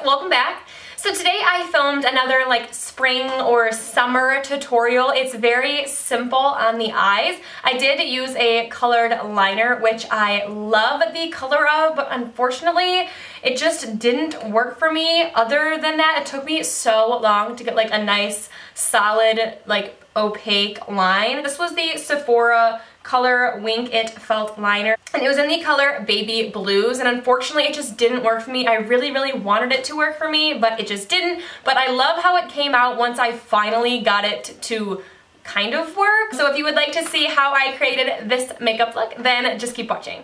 welcome back. So today I filmed another like spring or summer tutorial. It's very simple on the eyes. I did use a colored liner, which I love the color of, but unfortunately it just didn't work for me. Other than that, it took me so long to get like a nice solid like opaque line. This was the Sephora color Wink It Felt Liner, and it was in the color Baby Blues, and unfortunately it just didn't work for me. I really wanted it to work for me, but it just didn't. But I love how it came out once I finally got it to kind of work. So if you would like to see how I created this makeup look, then just keep watching.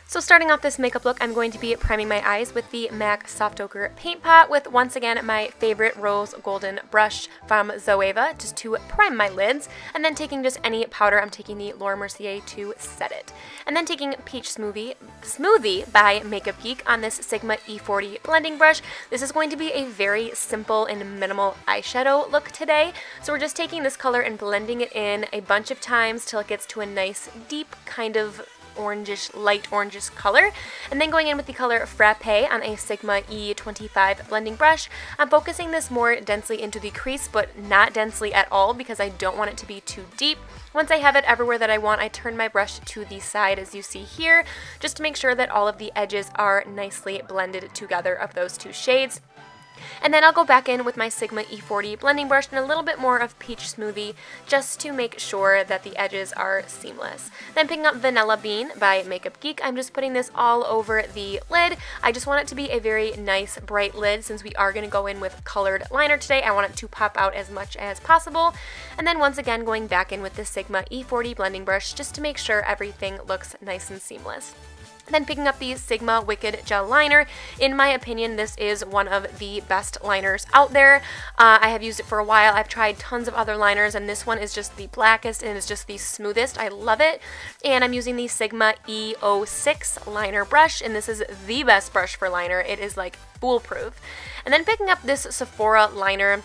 So starting off this makeup look, I'm going to be priming my eyes with the MAC Soft Ochre Paint Pot with, once again, my favorite rose golden brush from Zoeva, just to prime my lids, and then taking just any powder. I'm taking the Mercier to set it. And then taking Peach Smoothie by Makeup Geek on this Sigma E40 blending brush. This is going to be a very simple and minimal eyeshadow look today. So we're just taking this color and blending it in a bunch of times till it gets to a nice deep kind of orangish, light orangish color, and then going in with the color Frappe on a Sigma E25 blending brush. I'm focusing this more densely into the crease, but not densely at all because I don't want it to be too deep. Once I have it everywhere that I want, I turn my brush to the side as you see here, just to make sure that all of the edges are nicely blended together of those two shades. And then I'll go back in with my Sigma E40 blending brush and a little bit more of Peach Smoothie just to make sure that the edges are seamless. Then picking up Vanilla Bean by Makeup Geek, I'm just putting this all over the lid. I just want it to be a very nice bright lid since we are going to go in with colored liner today. I want it to pop out as much as possible. And then once again going back in with the Sigma E40 blending brush just to make sure everything looks nice and seamless. Then picking up the Sigma Wicked Gel Liner. In my opinion, this is one of the best liners out there. I have used it for a while. I've tried tons of other liners, and this one is just the blackest and it's just the smoothest. I love it. And I'm using the Sigma E06 liner brush, and this is the best brush for liner. It is like foolproof. And then picking up this Sephora liner.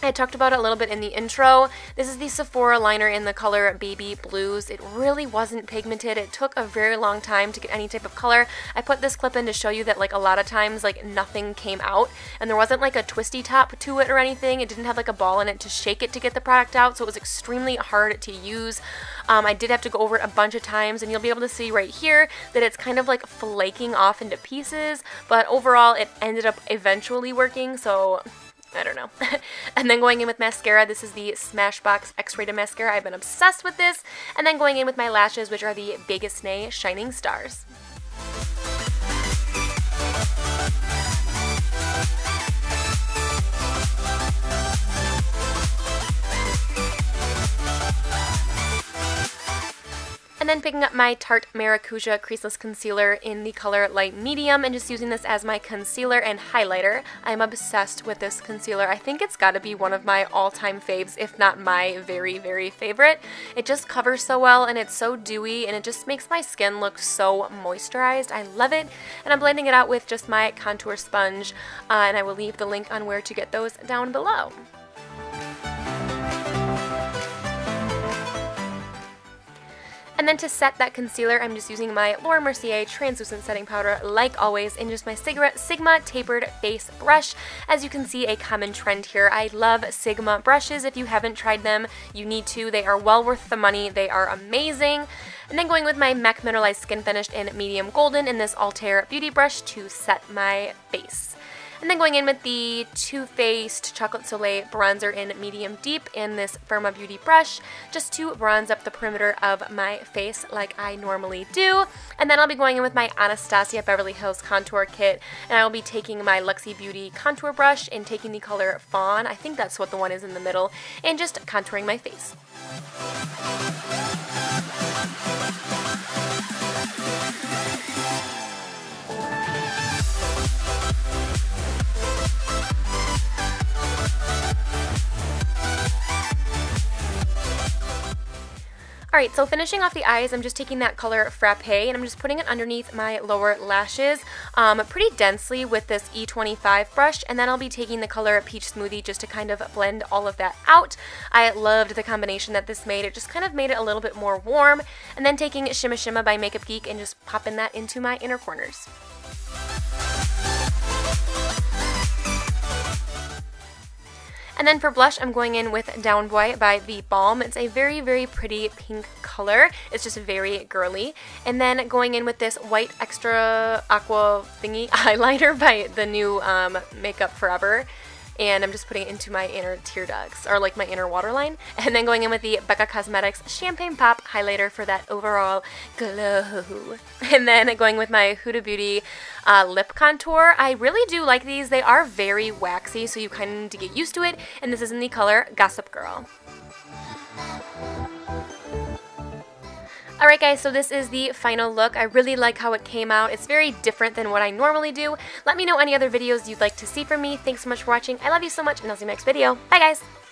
I talked about it a little bit in the intro. This is the Sephora liner in the color Baby Blues. It really wasn't pigmented. It took a very long time to get any type of color. I put this clip in to show you that like a lot of times like nothing came out, and there wasn't like a twisty top to it or anything. It didn't have like a ball in it to shake it to get the product out, so it was extremely hard to use. I did have to go over it a bunch of times, and you'll be able to see right here that it's kind of like flaking off into pieces, but overall it ended up eventually working, so I don't know. And then going in with mascara, this is the Smashbox X-rated mascara. I've been obsessed with this. And then going in with my lashes, which are the Biggest Nay Shining Stars. And then picking up my Tarte Maracuja Creaseless Concealer in the color Light Medium and just using this as my concealer and highlighter. I'm obsessed with this concealer. I think it's got to be one of my all-time faves, if not my very favorite. It just covers so well, and it's so dewy, and it just makes my skin look so moisturized. I love it. And I'm blending it out with just my contour sponge, and I will leave the link on where to get those down below. And then to set that concealer, I'm just using my Mercier translucent setting powder, like always, in just my Sigma tapered face brush. As you can see, a common trend here. I love Sigma brushes. If you haven't tried them, you need to. They are well worth the money. They are amazing. And then going with my MAC Mineralized Skin Finish in medium golden in this Altair Beauty brush to set my face. And then going in with the Too Faced Chocolate Soleil bronzer in medium deep in this Firma Beauty brush, just to bronze up the perimeter of my face like I normally do. And then I'll be going in with my Anastasia Beverly Hills contour kit, and I will be taking my Luxie Beauty contour brush and taking the color Fawn, I think that's what the one is in the middle, and just contouring my face. Alright, so finishing off the eyes, I'm just taking that color Frappe and I'm just putting it underneath my lower lashes pretty densely with this E25 brush, and then I'll be taking the color Peach Smoothie just to kind of blend all of that out. I loved the combination that this made. It just kind of made it a little bit more warm, and then taking Shimma by Makeup Geek and just popping that into my inner corners. And then for blush, I'm going in with Down Boy by the Balm. It's a very, very pretty pink color. It's just very girly. And then going in with this white extra aqua thingy eyeliner by the new Makeup Forever. And I'm just putting it into my inner tear ducts, or like my inner waterline. And then going in with the Becca Cosmetics Champagne Pop highlighter for that overall glow. And then going with my Huda Beauty lip contour. I really do like these. They are very waxy, so you kind of need to get used to it. And this is in the color Gossip Girl. Alright guys, so this is the final look. I really like how it came out. It's very different than what I normally do. Let me know any other videos you'd like to see from me. Thanks so much for watching. I love you so much, and I'll see you in the next video. Bye guys!